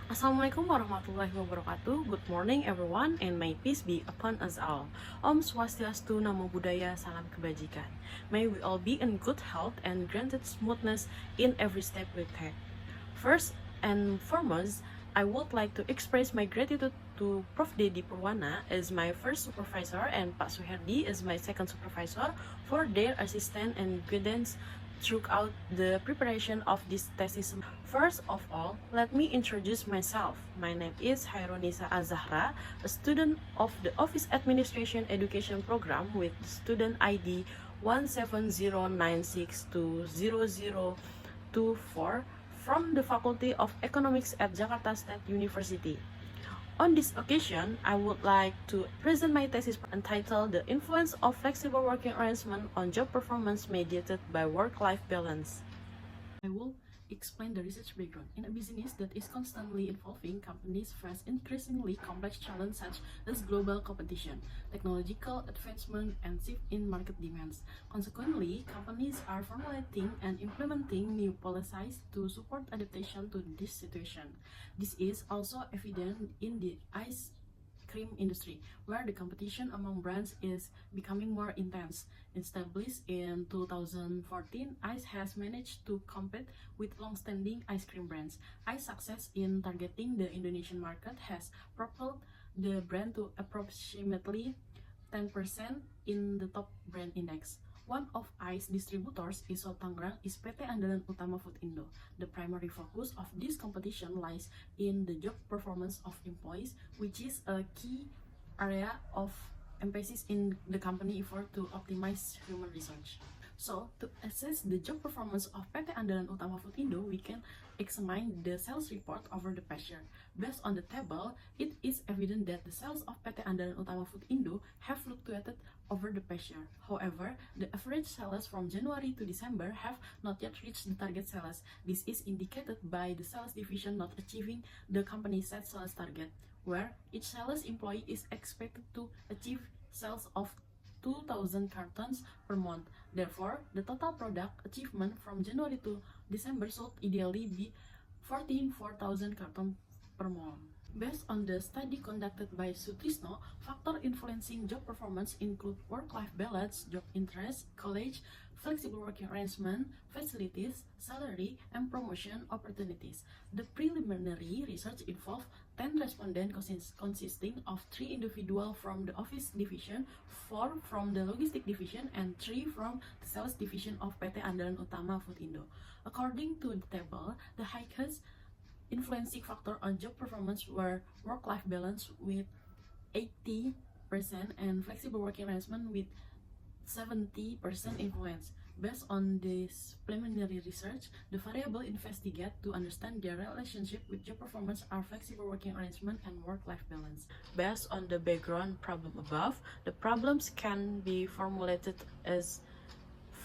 Assalamualaikum warahmatullahi wabarakatuh. Good morning everyone and may peace be upon us all. Om Swastiastu, Namo Buddhaya, Salam Kebajikan. May we all be in good health and granted smoothness in every step we take. First and foremost, I would like to express my gratitude to Prof. Dedi Purwana as my first supervisor and Pak Suherdi as my second supervisor for their assistance and guidance throughout the preparation of this thesis. First of all, let me introduce myself. My name is Hairunisa Azahra, a student of the Office Administration Education Program with student ID 17096200024 from the Faculty of Economics at Jakarta State University. On this occasion, I would like to present my thesis entitled The Influence of Flexible Working Arrangement on Job Performance Mediated by Work-Life Balance. I will explain the research background. In a business that is constantly evolving, companies face increasingly complex challenges such as global competition, technological advancement, and shift in market demands. Consequently, companies are formulating and implementing new policies to support adaptation to this situation. This is also evident in the ice cream industry, where the competition among brands is becoming more intense. Established in 2014, ICE has managed to compete with long-standing ice cream brands. ICE's success in targeting the Indonesian market has propelled the brand to approximately 10% in the top brand index. One of ICE distributors is Tangerang is PT Andalan Utama Food Indo. The primary focus of this competition lies in the job performance of employees, which is a key area of emphasis in the company effort to optimize human research. So, to assess the job performance of PT Andalan Utama Food Indo, we can examine the sales report over the past year. Based on the table, it is evident that the sales of PT Andalan Utama Food Indo have fluctuated over the past year. However, the average sales from January to December have not yet reached the target sales. This is indicated by the sales division not achieving the company's set sales target, where each sales employee is expected to achieve sales of 2,000 cartons per month. Therefore, the total product achievement from January to December should ideally be 4,000 cartons per month. Based on the study conducted by Sutrisno, factors influencing job performance include work-life balance, job interest, college, flexible working arrangement, facilities, salary, and promotion opportunities. The preliminary research involved 10 respondents consisting of 3 individuals from the office division, 4 from the logistic division, and 3 from the sales division of PT Andalan Utama Food Indo. According to the table, the highest influencing factor on job performance were work-life balance with 80% and flexible working arrangement with 70% influence. Based on this preliminary research, the variable investigated to understand their relationship with job performance are flexible working arrangement and work-life balance. Based on the background problem above, the problems can be formulated as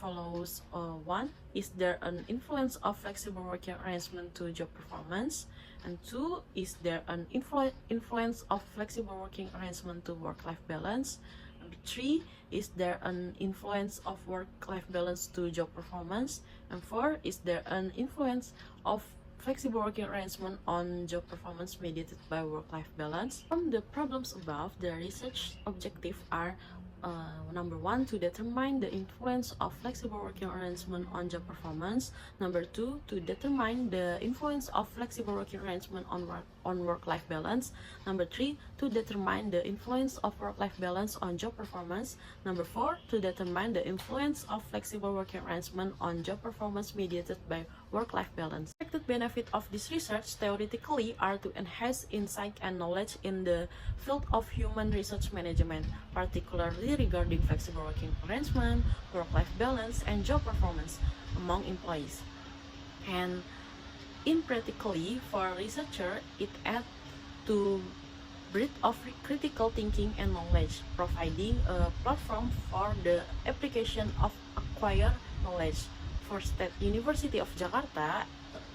follows. 1. Is there an influence of flexible working arrangement to job performance? And 2. Is there an influence of flexible working arrangement to work-life balance? Number 3. Is there an influence of work-life balance to job performance? And 4. Is there an influence of flexible working arrangement on job performance mediated by work-life balance? From the problems above, the research objectives are number 1, to determine the influence of flexible working arrangement on job performance. Number 2, to determine the influence of flexible working arrangement on work-life balance. Number 3, to determine the influence of work-life balance on job performance. Number 4, to determine the influence of flexible working arrangement on job performance mediated by work-life balance. Expected benefit of this research theoretically are to enhance insight and knowledge in the field of human research management, particularly regarding flexible working arrangement, work-life balance, and job performance among employees. And in practically, for researcher, it adds to breadth of critical thinking and knowledge, providing a platform for the application of acquired knowledge. For State University of Jakarta,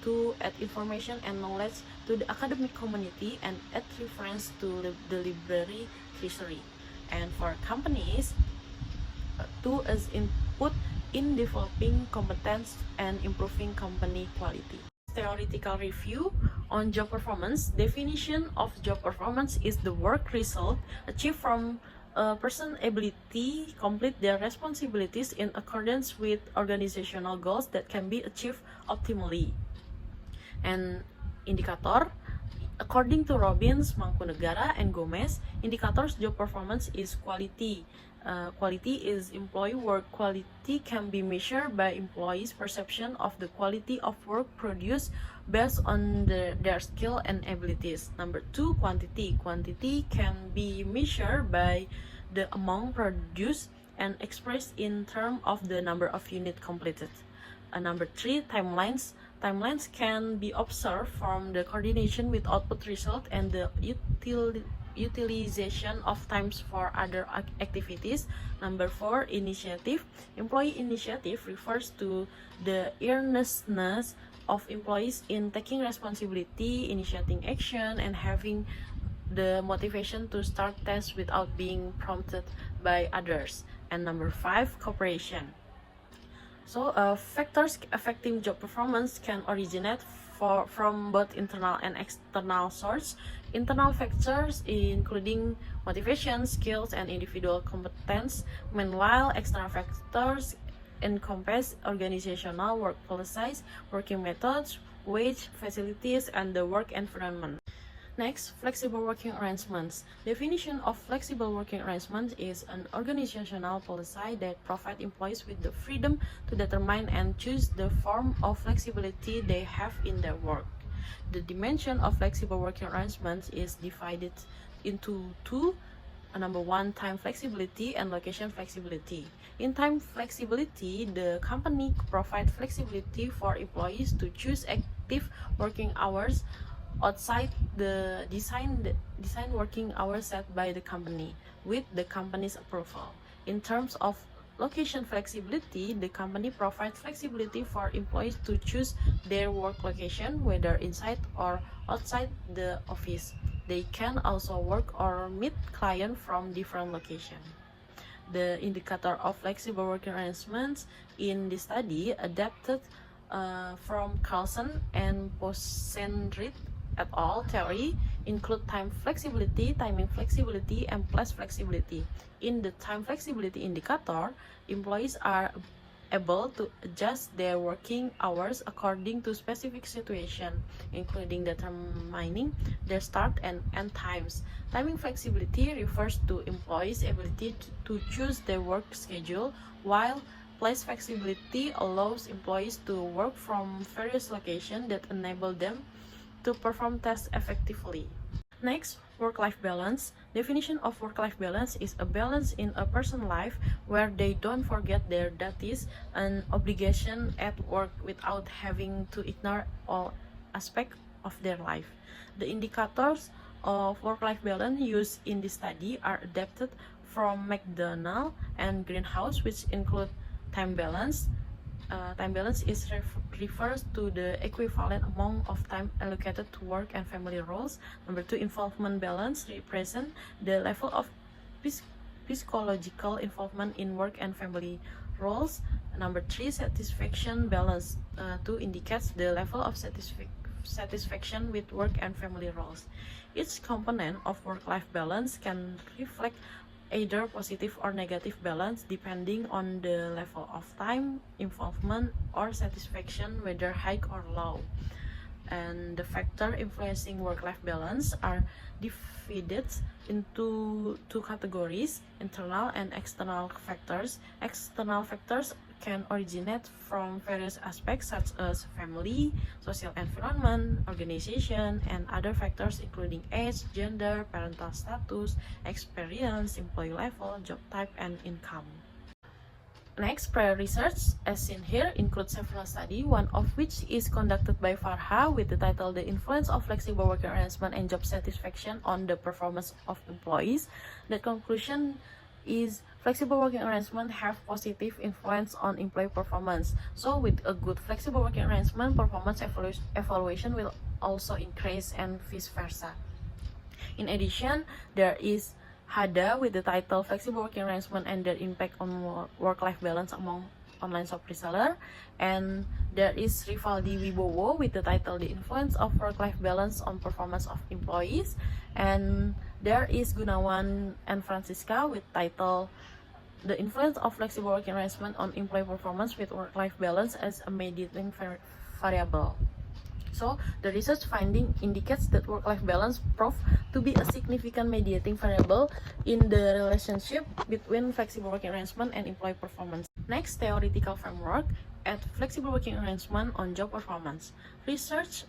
to add information and knowledge to the academic community and add reference to the library treasury. And for companies, to as input in developing competence and improving company quality. Theoretical review On job performance, definition of job performance is the work result achieved from a person's ability complete their responsibilities in accordance with organizational goals that can be achieved optimally. And indicator, according to Robbins, Mangkunegara, and Gomez, indicators job performance is quality. Quality is employee work quality can be measured by employees' perception of the quality of work produced based on their skill and abilities. Number 2, quantity. Quantity can be measured by the amount produced and expressed in terms of the number of units completed. Number 3, timelines. Timelines can be observed from the coordination with output result and the utilization of times for other activities. Number 4, initiative. Employee initiative refers to the earnestness of employees in taking responsibility, initiating action, and having the motivation to start tasks without being prompted by others. And number 5, cooperation. So factors affecting job performance can originate from both internal and external sources. Internal factors including motivation, skills, and individual competence. Meanwhile, external factors encompass organizational work policies, working methods, wage, facilities, and the work environment. Next, flexible working arrangements. Definition of flexible working arrangement is an organizational policy that provides employees with the freedom to determine and choose the form of flexibility they have in their work. The dimension of flexible working arrangements is divided into two. Number 1, time flexibility and location flexibility. In time flexibility, the company provides flexibility for employees to choose active working hours outside the design working hours set by the company with the company's approval. In terms of location flexibility, the company provides flexibility for employees to choose their work location, whether inside or outside the office. They can also work or meet clients from different locations. The indicator of flexible working arrangements in the study adapted from Carlson and Posenrit et al. Theory include time flexibility, timing flexibility, and place flexibility. In the time flexibility indicator, employees are able to adjust their working hours according to specific situation, including determining their start and end times. Timing flexibility refers to employees' ability to choose their work schedule, while place flexibility allows employees to work from various locations that enable them to perform tasks effectively. Next, work-life balance. Definition of work-life balance is a balance in a person's life where they don't forget their duties and obligations at work without having to ignore all aspects of their life. The indicators of work-life balance used in this study are adapted from McDonald and Greenhouse, which include time balance. Time balance refers to the equivalent amount of time allocated to work and family roles. Number 2, involvement balance represents the level of psychological involvement in work and family roles. Number 3, satisfaction balance 2 indicates the level of satisfaction with work and family roles. Each component of work-life balance can reflect either positive or negative balance depending on the level of time, involvement, or satisfaction, whether high or low. And the factors influencing work-life balance are divided into two categories: internal and external factors. External factors can originate from various aspects such as family, social environment, organization, and other factors including age, gender, parental status, experience, employee level, job type, and income. Next, prior research, as seen here, includes several studies, one of which is conducted by Farha with the title The Influence of Flexible Working Arrangement and Job Satisfaction on the Performance of Employees. The conclusion is flexible working arrangement have positive influence on employee performance. So with a good flexible working arrangement, performance evaluation will also increase and vice versa. In addition, there is HADA with the title Flexible Working Arrangement and Their Impact on Work-Life Balance Among online shop reseller. And there is Rivaldi Wibowo with the title The Influence of Work-Life Balance on Performance of Employees. And there is Gunawan and Francisca with title The Influence of Flexible Working Arrangement on Employee Performance with Work-Life Balance as a Mediating Variable. So, the research finding indicates that work-life balance proved to be a significant mediating variable in the relationship between flexible working arrangement and employee performance. Next, theoretical framework at flexible working arrangement on job performance. Research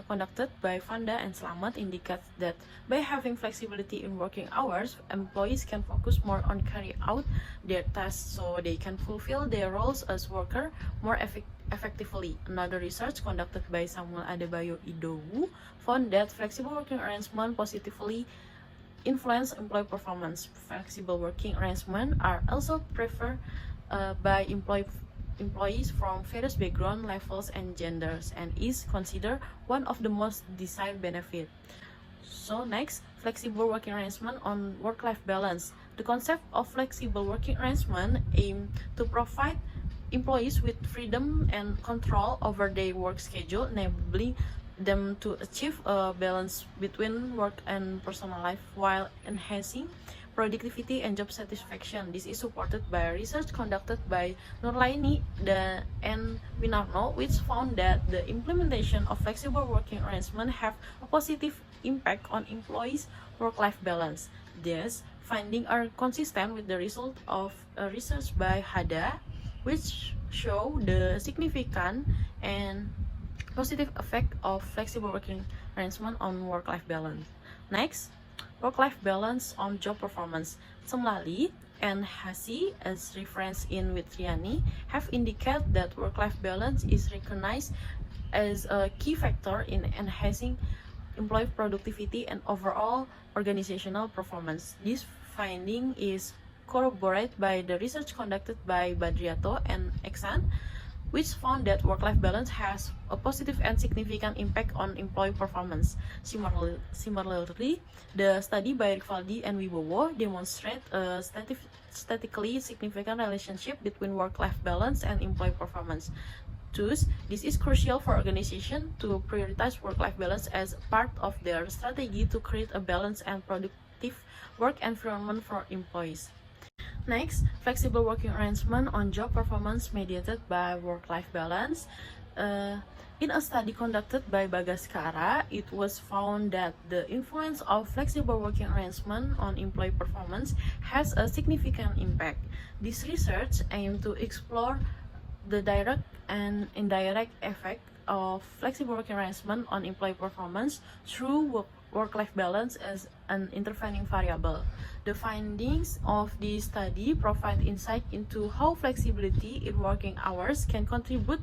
conducted by Vanda and Slamet indicates that by having flexibility in working hours, employees can focus more on carrying out their tasks so they can fulfill their roles as worker more effectively. Another research conducted by Samuel Adebayo Idowu found that flexible working arrangement positively influence employee performance. Flexible working arrangements are also preferred by employees from various background levels and genders and is considered one of the most desired benefits. So next, flexible working arrangement on work-life balance. The concept of flexible working arrangement aims to provide employees with freedom and control over their work schedule, enabling them to achieve a balance between work and personal life while enhancing productivity and job satisfaction. This is supported by research conducted by Nurlaini and Winarno, which found that the implementation of flexible working arrangement have a positive impact on employees' work-life balance. These findings are consistent with the result of research by Hada, which show the significant and positive effect of flexible working arrangement on work-life balance. Next, work-life balance on job performance. Similarly, and Hasi, as referenced in Witriani, have indicated that work-life balance is recognized as a key factor in enhancing employee productivity and overall organizational performance. This finding is corroborated by the research conducted by Badriato and Eksan, which found that work-life balance has a positive and significant impact on employee performance. Similarly, the study by Rivaldi and Wibowo demonstrate a statistically significant relationship between work-life balance and employee performance. Thus, this is crucial for organizations to prioritize work-life balance as part of their strategy to create a balanced and productive work environment for employees. Next, flexible working arrangement on job performance mediated by work-life balance. In a study conducted by Bagaskara, it was found that the influence of flexible working arrangement on employee performance has a significant impact. This research aimed to explore the direct and indirect effect of flexible working arrangement on employee performance through work-life balance as an intervening variable. The findings of this study provide insight into how flexibility in working hours can contribute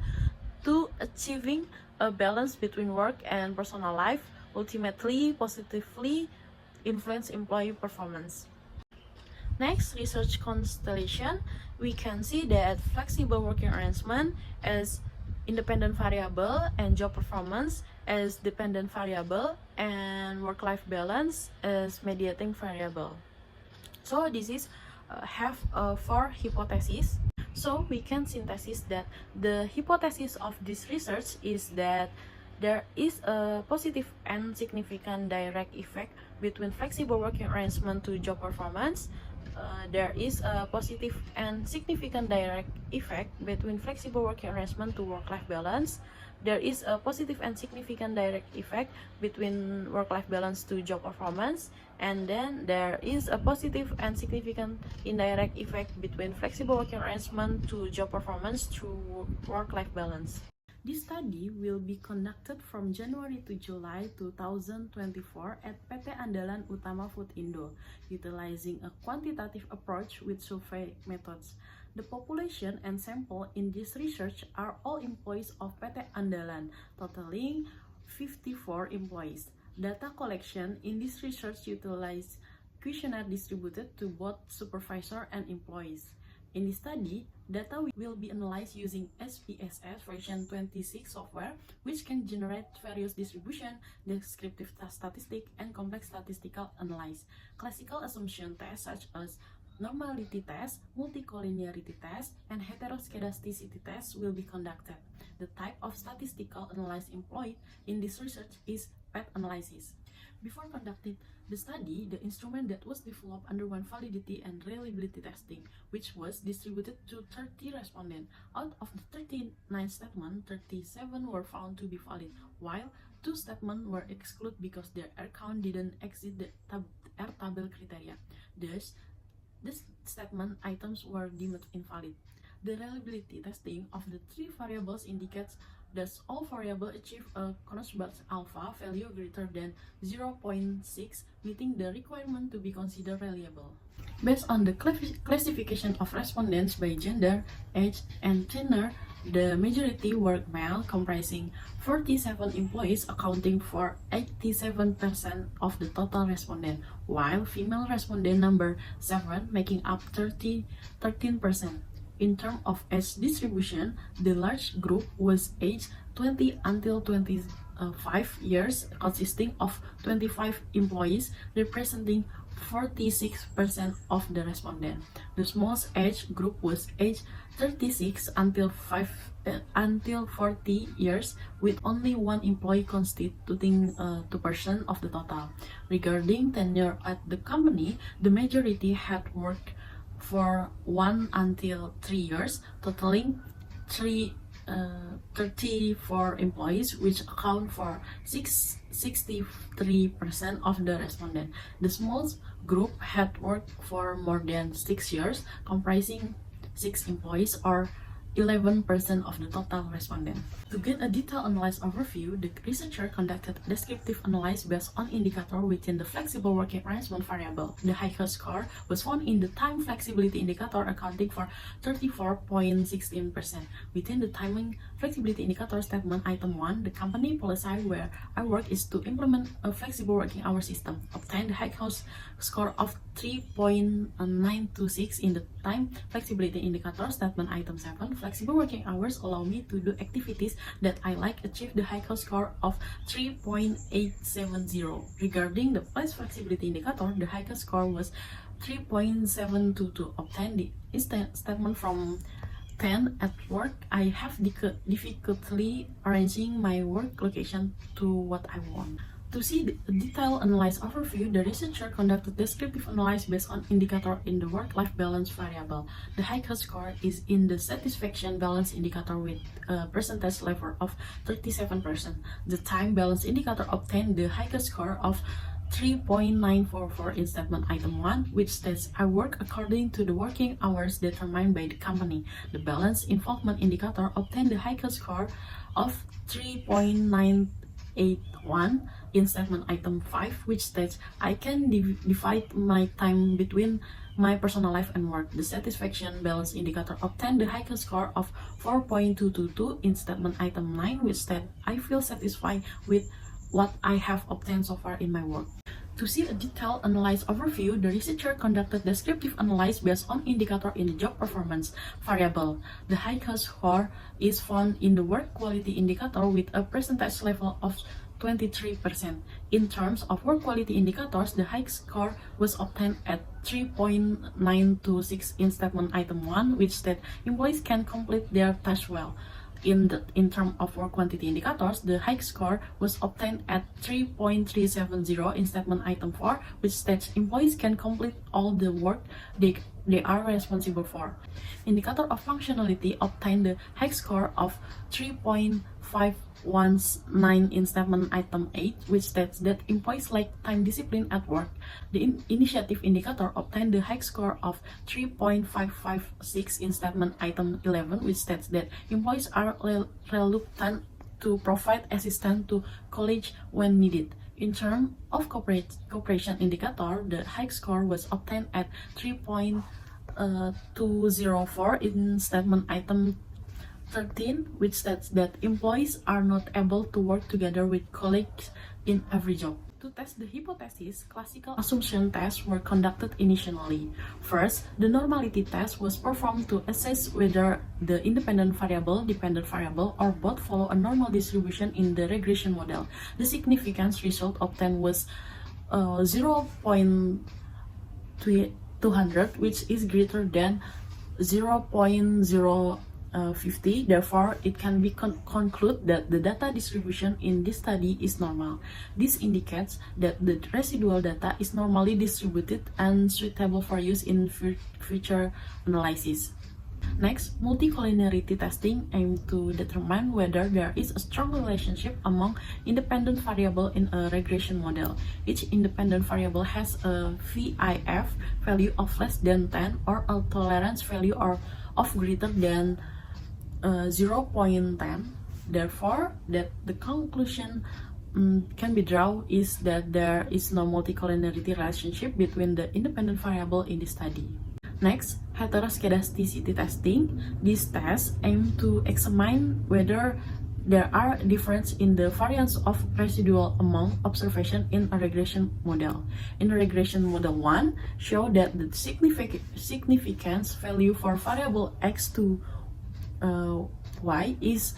to achieving a balance between work and personal life, ultimately positively influence employee performance. Next, research constellation, we can see that flexible working arrangement as independent variable and job performance as dependent variable and work-life balance as mediating variable. So this is have 4 hypotheses. So we can synthesize that the hypothesis of this research is that there is a positive and significant direct effect between flexible working arrangement to job performance. There is a positive and significant direct effect between flexible working arrangement to work-life balance. There is a positive and significant direct effect between work-life balance to job performance. And then there is a positive and significant indirect effect between flexible working arrangement to job performance through work-life balance. This study will be conducted from January to July 2024 at PT Andalan Utama Food Indo, utilizing a quantitative approach with survey methods. The population and sample in this research are all employees of PT Andalan, totaling 54 employees. Data collection in this research utilized questionnaire distributed to both supervisor and employees. In this study, data will be analyzed using SPSS version 26 software, which can generate various distribution, descriptive statistic, and complex statistical analysis. Classical assumption tests such as Normality test, multicollinearity test, and heteroscedasticity test will be conducted. The type of statistical analysis employed in this research is PET analysis. Before conducting the study, the instrument that was developed underwent validity and reliability testing, which was distributed to 30 respondents. Out of the 39 statements, 37 were found to be valid, while 2 statements were excluded because their R count didn't exceed the R table criteria. Thus, these statement items were deemed invalid. The reliability testing of the 3 variables indicates that all variables achieve a Knaus-Barth alpha value greater than 0.6, meeting the requirement to be considered reliable. Based on the classification of respondents by gender, age, and tenure, the majority were male, comprising 47 employees, accounting for 87% of the total respondent, while female respondent number 7 making up 13%. In terms of age distribution, the large group was aged 20 until 25 years, consisting of 25 employees, representing 46% of the respondent. The smallest age group was aged 36 until 40 years, with only 1 employee constituting 2% of the total. Regarding tenure at the company, the majority had worked for 1 until 3 years, totaling 34 employees, which account for 63% of the respondent. The smallest group had worked for more than 6 years, comprising 6 employees, or 11% of the total respondent. To get a detailed analysis overview, the researcher conducted descriptive analysis based on indicator within the flexible working arrangement variable. The highest score was found in the time flexibility indicator, accounting for 34.16%. Within the timing flexibility indicator statement item 1, the company policy where I work is to implement a flexible working hour system. Obtain the highest score of 3.926 in the time flexibility indicator statement item 7. Flexible working hours allow me to do activities that I like, achieve the highest score of 3.870. Regarding the place flexibility indicator, the highest score was 3.722. Obtain the statement from 10. At work, I have difficulty arranging my work location to what I want. To see the detailed analysis overview, the researcher conducted descriptive analysis based on indicator in the work-life balance variable. The highest score is in the satisfaction balance indicator with a percentage level of 37%. The time balance indicator obtained the highest score of 3.944 in statement item 1, which states I work according to the working hours determined by the company. The balance involvement indicator obtained the highest score of 3.981 in statement item 5, which states I can divide my time between my personal life and work. The satisfaction balance indicator obtained the highest score of 4.222 in statement item 9, which states I feel satisfied with what I have obtained so far in my work. To see a detailed analysis overview, the researcher conducted descriptive analysis based on indicator in the job performance variable. The highest score is found in the work quality indicator with a percentage level of 23%. In terms of work quality indicators, the highest score was obtained at 3.926 in statement item 1, which states employees can complete their tasks well. In terms of work quantity indicators, the highest score was obtained at 3.370 in statement item 4, which states employees can complete all the work they are responsible for. Indicator of functionality obtained the highest score of 3.519 in statement item 8, which states that employees lack time discipline at work. The initiative indicator obtained the highest score of 3.556 in statement item 11, which states that employees are reluctant to provide assistance to colleagues when needed. In terms of cooperation indicator, the highest score was obtained at 3.204 in statement item 13, which states that employees are not able to work together with colleagues in every job. To test the hypothesis, classical assumption tests were conducted initially. First, the normality test was performed to assess whether the independent variable, dependent variable, or both follow a normal distribution in the regression model. The significance result obtained was 0.28 200, which is greater than 0.050. Therefore, it can be concluded that the data distribution in this study is normal. This indicates that the residual data is normally distributed and suitable for use in future analysis. Next, multicollinearity testing aims to determine whether there is a strong relationship among independent variables in a regression model. Each independent variable has a VIF value of less than 10 or a tolerance value of greater than 0.10. Therefore, that the conclusion can be drawn is that there is no multicollinearity relationship between the independent variable in the study. Next, heteroskedasticity testing. This test aims to examine whether there are differences in the variance of residual among observation in a regression model. In regression model 1, show that the significance value for variable x to y is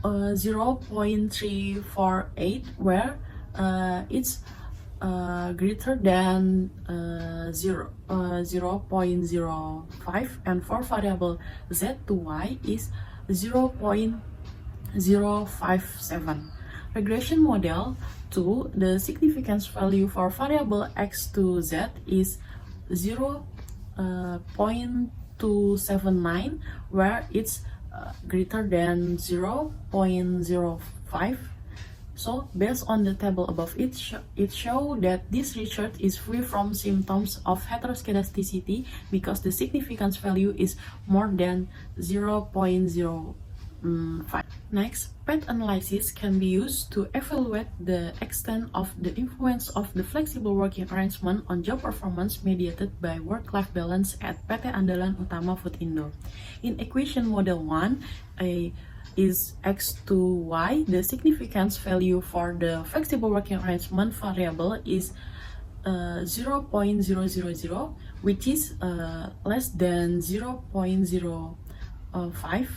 0.348, where it's greater than 0.05, and for variable z to y is 0.057. Regression model 2, the significance value for variable x to z is 0.279, where it's greater than 0.05. So, based on the table above, it shows that this research is free from symptoms of heteroskedasticity because the significance value is more than 0.05. Next, PET analysis can be used to evaluate the extent of the influence of the flexible working arrangement on job performance mediated by work-life balance at PT Andalan Utama Food Indo. In equation model 1, is x to y, the significance value for the flexible working arrangement variable is 0.000, which is less than 0.05.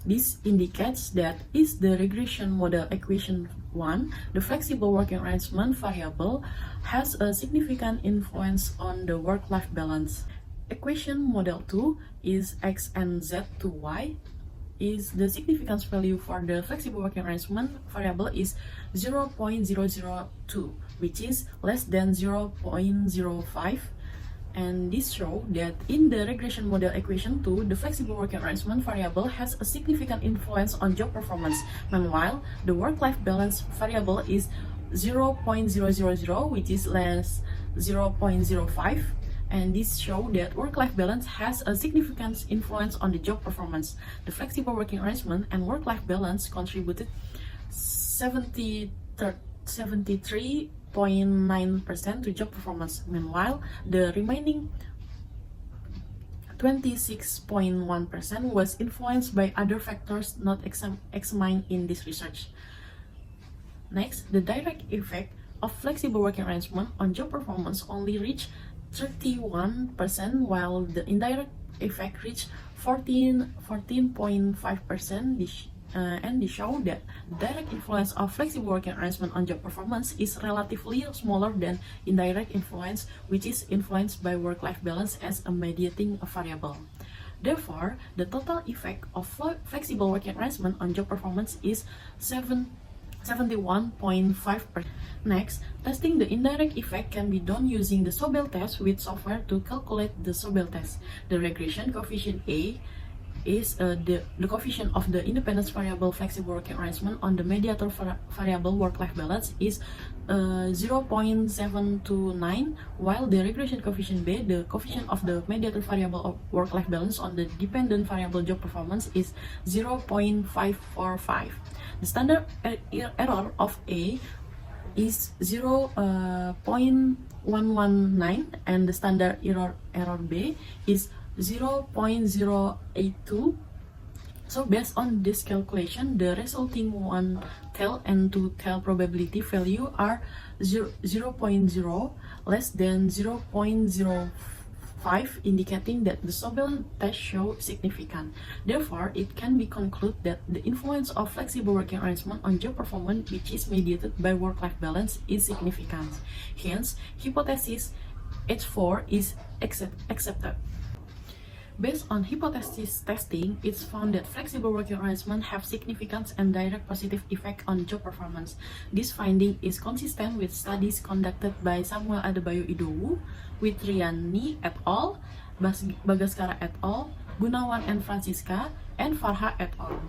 This indicates that is the regression model equation 1, the flexible working arrangement variable has a significant influence on the work-life balance. Equation model 2 is x and z to y, is the significance value for the flexible working arrangement variable is 0.002, which is less than 0.05. And this shows that in the regression model equation 2, the flexible working arrangement variable has a significant influence on job performance. Meanwhile, the work-life balance variable is 0.000, which is less 0.05. And this shows that work-life balance has a significant influence on the job performance. The flexible working arrangement and work-life balance contributed 73.9% to job performance. Meanwhile, the remaining 26.1% was influenced by other factors not examined in this research. Next, the direct effect of flexible working arrangement on job performance only reached 31%, while the indirect effect reached 14.5%. And they show that direct influence of flexible working arrangement on job performance is relatively smaller than indirect influence, which is influenced by work-life balance as a mediating variable. Therefore, the total effect of flexible working arrangement on job performance is 71.5%. Next, testing the indirect effect can be done using the Sobel test with software to calculate the Sobel test. The regression coefficient A is the coefficient of the independence variable flexible working arrangement on the mediator variable work-life balance is 0.729, while the regression coefficient B, the coefficient of the mediator variable of work-life balance on the dependent variable job performance, is 0.545. The standard error of A is 0.119, and the standard error B is 0.082. So based on this calculation, the resulting one-tail and two-tail probability value are 0.0 less than 0.05, indicating that the Sobel test shows significant. Therefore, it can be concluded that the influence of flexible working arrangement on job performance, which is mediated by work-life balance, is significant. Hence, hypothesis H4 is accepted. Based on hypothesis testing, it's found that flexible working arrangements have significant and direct positive effect on job performance. This finding is consistent with studies conducted by Samuel Adebayo Idowu, Witriani et al., Bagaskara et al., Gunawan and Francisca, and Farha et al.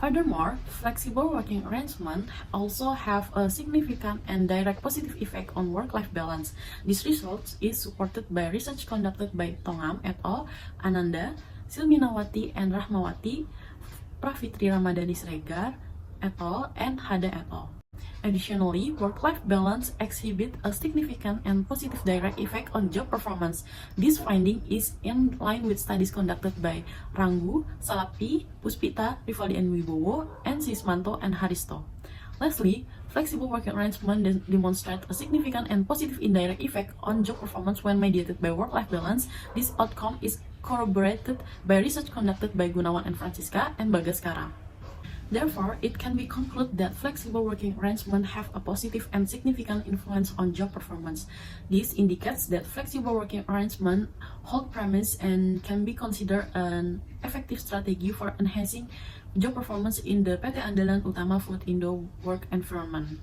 Furthermore, flexible working arrangements also have a significant and direct positive effect on work-life balance. This result is supported by research conducted by Tongam et al., Ananda, Silminawati and Rahmawati, Pravitri Ramadhani Sregar et al., and Hada et al. Additionally, work-life balance exhibits a significant and positive direct effect on job performance. This finding is in line with studies conducted by Ranggu, Salapi, Puspita, Rivaldi and Wibowo, and Sismanto and Haristo. Lastly, flexible working arrangements demonstrate a significant and positive indirect effect on job performance when mediated by work-life balance. This outcome is corroborated by research conducted by Gunawan and Francisca and Bagaskara. Therefore, it can be concluded that flexible working arrangements have a positive and significant influence on job performance. This indicates that flexible working arrangements hold promise and can be considered an effective strategy for enhancing job performance in the PT Andalan Utama Food Indo work environment.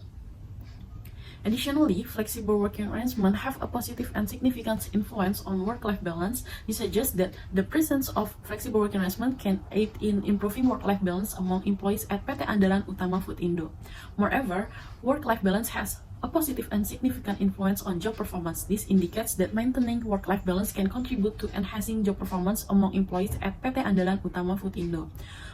Additionally, flexible working arrangements have a positive and significant influence on work-life balance. This suggests that the presence of flexible working arrangements can aid in improving work-life balance among employees at PT Andalan Utama Food Indo. Moreover, work-life balance has a positive and significant influence on job performance. This indicates that maintaining work-life balance can contribute to enhancing job performance among employees at PT Andalan Utama Food Indo.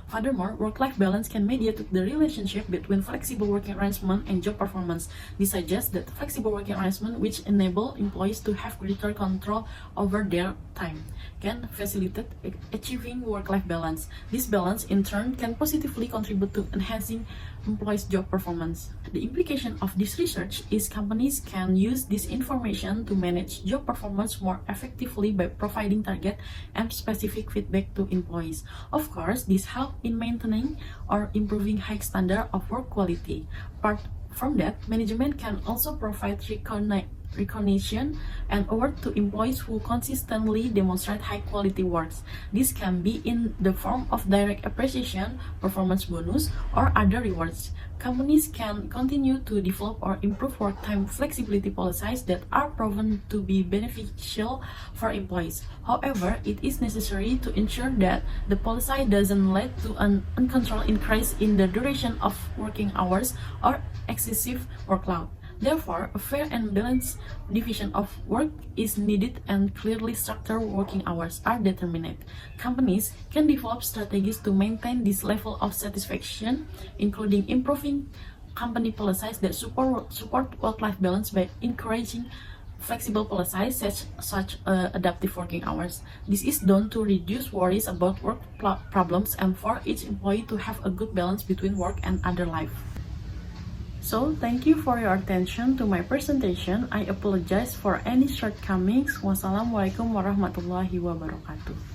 Furthermore, work-life balance can mediate the relationship between flexible working arrangement and job performance. This suggests that flexible working arrangement, which enable employees to have greater control over their time, can facilitate achieving work-life balance. This balance, in turn, can positively contribute to enhancing employees' job performance. The implication of this research is companies can use this information to manage job performance more effectively by providing target and specific feedback to employees. Of course, this helps in maintaining or improving high standard of work quality. Apart from that, management can also provide recognition and award to employees who consistently demonstrate high-quality works. This can be in the form of direct appreciation, performance bonus, or other rewards. Companies can continue to develop or improve work time flexibility policies that are proven to be beneficial for employees. However, it is necessary to ensure that the policy doesn't lead to an uncontrolled increase in the duration of working hours or excessive workload. Therefore, a fair and balanced division of work is needed and clearly structured working hours are determined. Companies can develop strategies to maintain this level of satisfaction, including improving company policies that support work-life balance by encouraging flexible policies such adaptive working hours. This is done to reduce worries about work problems and for each employee to have a good balance between work and other life. So, thank you for your attention to my presentation. I apologize for any shortcomings. Wassalamualaikum warahmatullahi wabarakatuh.